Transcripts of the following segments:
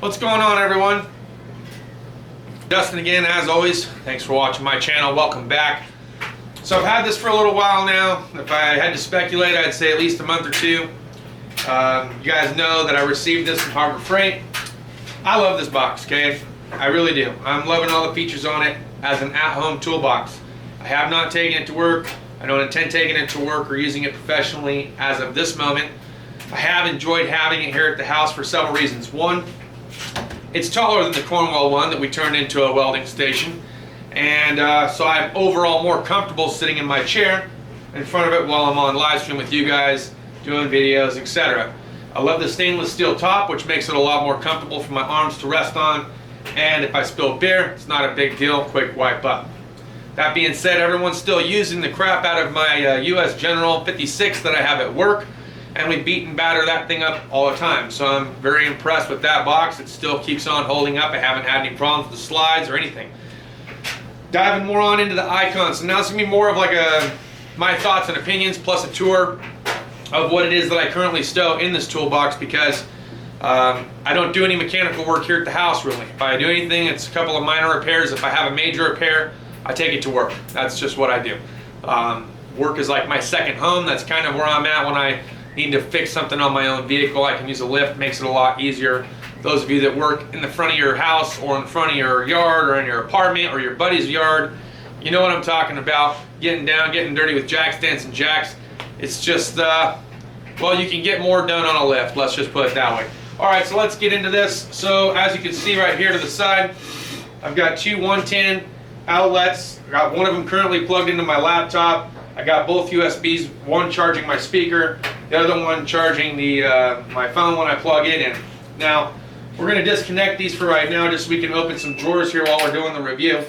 What's going on, everyone? Dustin again, as always. Thanks for watching my channel. Welcome back. So I've had this for a little while now. If I had to speculate, I'd say at least a month or two. You guys know that I received this from Harbor Freight. I love this box, okay? I really do. I'm loving all the features on it as an at-home toolbox. I have not taken it to work. I don't intend taking it to work or using it professionally as of this moment. I have enjoyed having it here at the house for several reasons. One, it's taller than the Cornwall one that we turned into a welding station, and so I'm overall more comfortable sitting in my chair in front of it while I'm on live stream with you guys, doing videos, etc. I love the stainless steel top, which makes it a lot more comfortable for my arms to rest on, and if I spill beer, it's not a big deal, quick wipe up. That being said, everyone's still using the crap out of my US General 56 that I have at work, and we beat and batter that thing up all the time. So I'm very impressed with that box. It still keeps on holding up. I haven't had any problems with the slides or anything. Diving more on into the icons. So now it's gonna be more of like my thoughts and opinions plus a tour of what it is that I currently stow in this toolbox, because I don't do any mechanical work here at the house really. If I do anything, it's a couple of minor repairs. If I have a major repair, I take it to work. That's just what I do. Work is like my second home. That's kind of where I'm at when I need to fix something on my own vehicle. I can use a lift, makes it a lot easier. Those of you that work in the front of your house or in front of your yard or in your apartment or your buddy's yard, you know what I'm talking about. Getting down, getting dirty with jack stands and jacks. It's just, well, you can get more done on a lift. Let's just put it that way. All right, so let's get into this. So as you can see right here to the side, I've got two 110 outlets. I got one of them currently plugged into my laptop. I got both USBs, one charging my speaker, the other one charging the my phone when I plug it in. Now, we're going to disconnect these for right now just so we can open some drawers here while we're doing the review.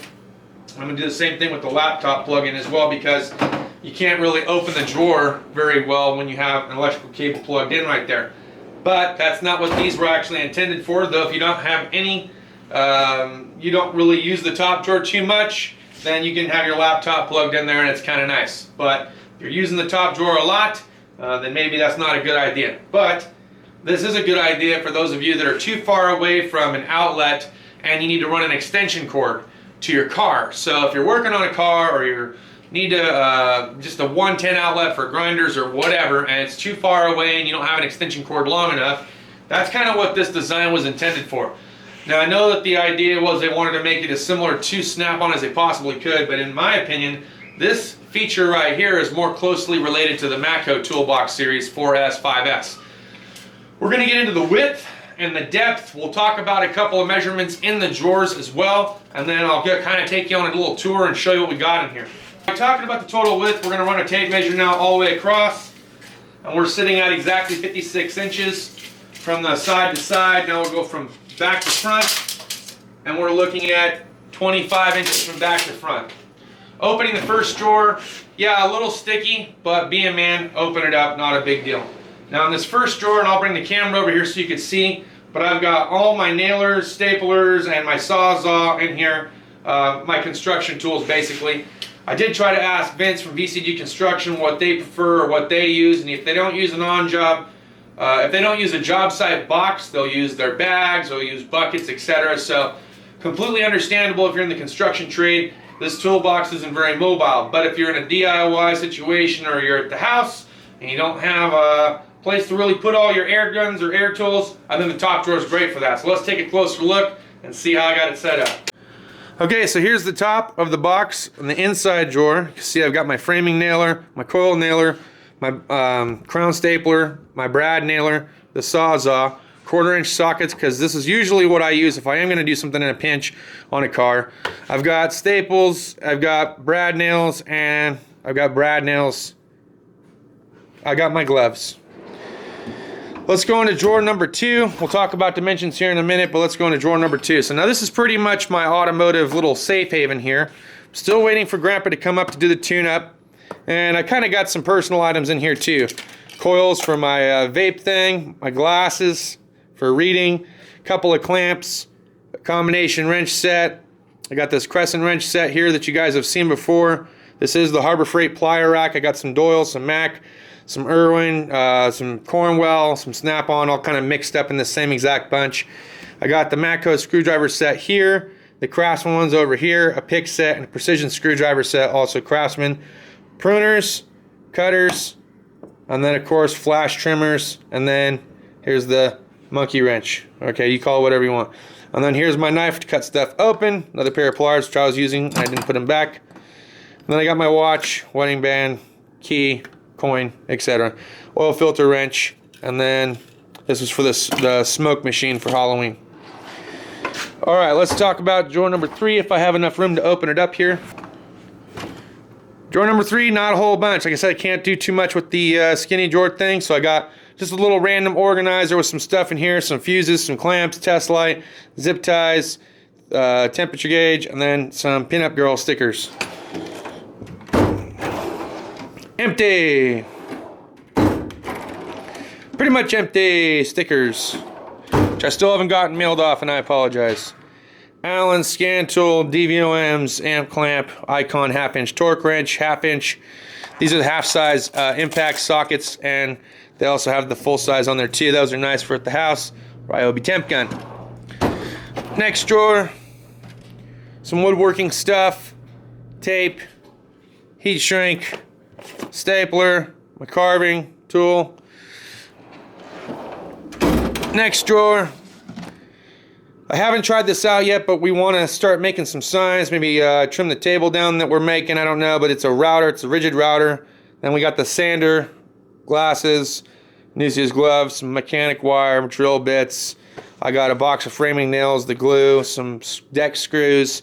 I'm going to do the same thing with the laptop plug-in as well, because you can't really open the drawer very well when you have an electrical cable plugged in right there. But that's not what these were actually intended for, though. If you don't have any, you don't really use the top drawer too much, then you can have your laptop plugged in there and it's kind of nice. But if you're using the top drawer a lot, then maybe that's not a good idea. But this is a good idea for those of you that are too far away from an outlet and you need to run an extension cord to your car. So if you're working on a car or you need to just a 110 outlet for grinders or whatever, and it's too far away and you don't have an extension cord long enough, that's kind of what this design was intended for. Now, I know that the idea was they wanted to make it as similar to Snap-on as they possibly could, but in my opinion, this feature right here is more closely related to the Matco Toolbox Series 4S, 5S. We're going to get into the width and the depth. We'll talk about a couple of measurements in the drawers as well, and then I'll kind of take you on a little tour and show you what we got in here. Talking about the total width, we're going to run a tape measure now all the way across, and we're sitting at exactly 56 inches from the side to side. Now we'll go from back to front, and we're looking at 25 inches from back to front. Opening the first drawer, yeah, a little sticky, but being a man, open it up, not a big deal. Now in this first drawer, and I'll bring the camera over here so you can see, but I've got all my nailers, staplers, and my Sawzall in here, my construction tools basically. I did try to ask Vince from VCG Construction what they prefer or what they use, and if they don't use an on-job, if they don't use a job site box, they'll use their bags, they'll use buckets, etc. So completely understandable if you're in the construction trade. This toolbox isn't very mobile, but if you're in a DIY situation or you're at the house and you don't have a place to really put all your air guns or air tools, I think the top drawer is great for that. So let's take a closer look and see how I got it set up. Okay, so here's the top of the box in the inside drawer. You can see I've got my framing nailer, my coil nailer, my crown stapler, my brad nailer, the Sawzall, 1/4-inch sockets, because this is usually what I use if I am going to do something in a pinch on a car. I've got staples, I've got brad nails, and I've got brad nails. I got my gloves. Let's go into drawer number 2. We'll talk about dimensions here in a minute, but let's go into drawer number 2. So now this is pretty much my automotive little safe haven here. Still waiting for Grandpa to come up to do the tune-up. And I kind of got some personal items in here too. Coils for my vape thing, my glasses for reading, a couple of clamps, a combination wrench set. I got this crescent wrench set here that you guys have seen before. This is the Harbor Freight plier rack. I got some Doyle, some Mac, some Irwin, some Cornwell, some Snap-on, all kind of mixed up in the same exact bunch. I got the Matco screwdriver set here, the Craftsman ones over here, a pick set, and a precision screwdriver set, also Craftsman. Pruners, cutters, and then of course flash trimmers, and then here's the monkey wrench. Okay, you call it whatever you want. And then here's my knife to cut stuff open, another pair of pliers which I was using and I didn't put them back. And then I got my watch, wedding band, key, coin, etc. Oil filter wrench, and then this is for the smoke machine for Halloween. Alright, let's talk about drawer number 3 if I have enough room to open it up here. Drawer number 3, not a whole bunch. Like I said, I can't do too much with the skinny drawer thing, so I got just a little random organizer with some stuff in here, some fuses, some clamps, test light, zip ties, temperature gauge, and then some pinup girl stickers. Empty! Pretty much empty stickers, which I still haven't gotten mailed off, and I apologize. Allen scan tool, DVOMs, amp clamp, Icon half-inch torque wrench, half-inch. These are the half-size impact sockets, and they also have the full size on there too. Those are nice for at the house. Ryobi temp gun. Next drawer, some woodworking stuff, tape, heat shrink, stapler, my carving tool. Next drawer, I haven't tried this out yet, but we want to start making some signs, maybe trim the table down that we're making, I don't know, but it's a router, it's a rigid router. Then we got the sander, glasses, Nucia's gloves, some mechanic wire, drill bits. I got a box of framing nails, the glue, some deck screws,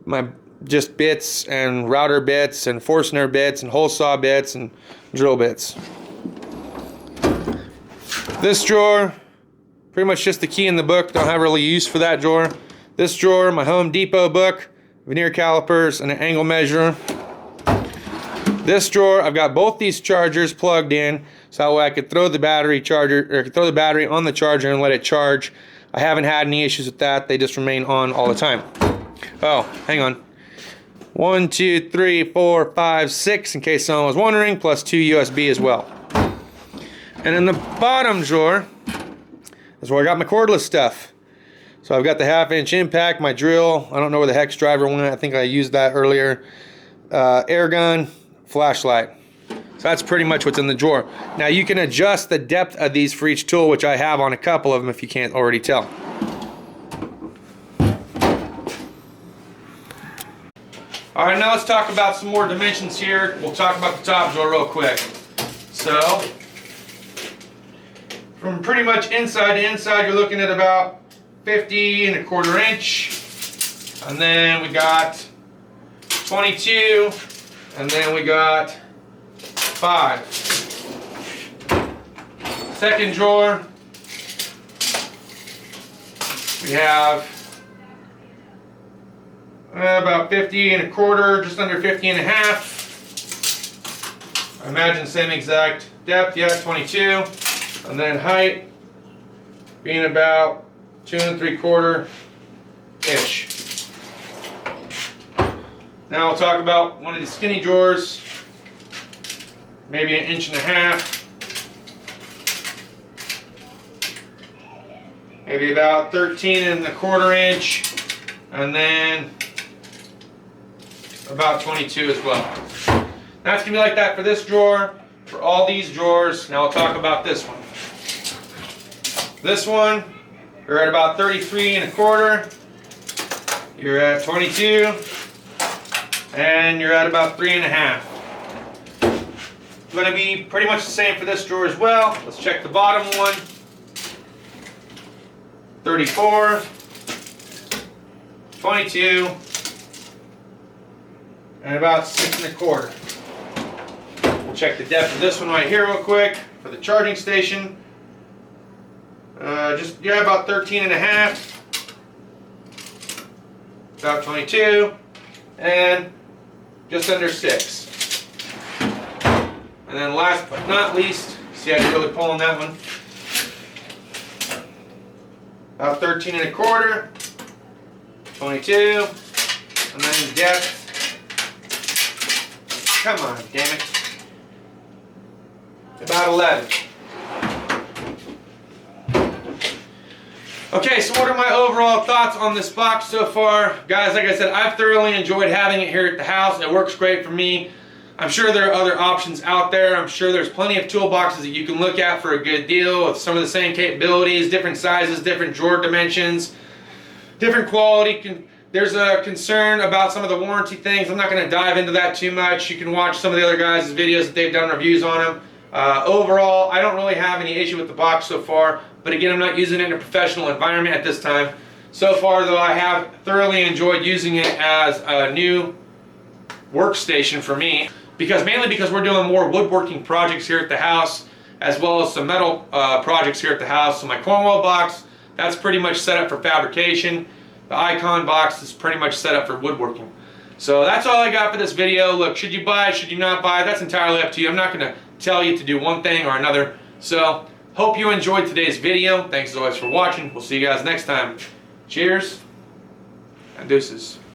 my just bits and router bits and Forstner bits and hole saw bits and drill bits. This drawer, pretty much just the key in the book. Don't have really use for that drawer. This drawer, my Home Depot book, veneer calipers, and an angle measurer. This drawer, I've got both these chargers plugged in, so that way I could throw the battery on the charger and let it charge. I haven't had any issues with that. They just remain on all the time. Oh, hang on. 1, 2, 3, 4, 5, 6, in case someone was wondering, plus 2 USB as well. And in the bottom drawer is where I got my cordless stuff. So I've got the half-inch impact, my drill. I don't know where the hex driver went. I think I used that earlier. Air gun, flashlight. So that's pretty much what's in the drawer. Now you can adjust the depth of these for each tool, which I have on a couple of them if you can't already tell. Alright, now let's talk about some more dimensions here. We'll talk about the top drawer real quick. So, from pretty much inside to inside, you're looking at about 50 1/4 inch. And then we got 22. And then we got 5. Second drawer, we have about 50 1/4, just under 50 1/2. I imagine same exact depth, yeah, 22. And then height being about 2 3/4-ish. Now we'll talk about one of these skinny drawers, maybe 1.5 inches, maybe about 13 1/4 inch, and then about 22 as well. That's gonna be like that for this drawer, for all these drawers. Now we'll talk about this one. This one, you're at about 33 1/4, you're at 22, and you're at about 3 1/2. Going to be pretty much the same for this drawer as well. Let's check the bottom one. 34, 22, and about 6 1/4. We'll check the depth of this one right here real quick for the charging station. About 13 1/2, about 22, and just under 6. And then last but not least, see how you're really pulling that one. About 13 1/4, 22, and then depth. Come on, damn it. about 11. Okay, so what are my overall thoughts on this box so far? Guys, like I said, I've thoroughly enjoyed having it here at the house. It works great for me. I'm sure there are other options out there. I'm sure there's plenty of toolboxes that you can look at for a good deal with some of the same capabilities, different sizes, different drawer dimensions, different quality. There's a concern about some of the warranty things. I'm not going to dive into that too much. You can watch some of the other guys' videos that they've done reviews on them. Overall, I don't really have any issue with the box so far, but again, I'm not using it in a professional environment at this time. So far, though, I have thoroughly enjoyed using it as a new workstation for me, mainly because we're doing more woodworking projects here at the house, as well as some metal projects here at the house. So my Cornwall box, that's pretty much set up for fabrication. The Icon box is pretty much set up for woodworking. So that's all I got for this video. Look, should you buy, should you not buy, that's entirely up to you. I'm not going to tell you to do one thing or another. So, hope you enjoyed today's video. Thanks as always for watching. We'll see you guys next time. Cheers and deuces.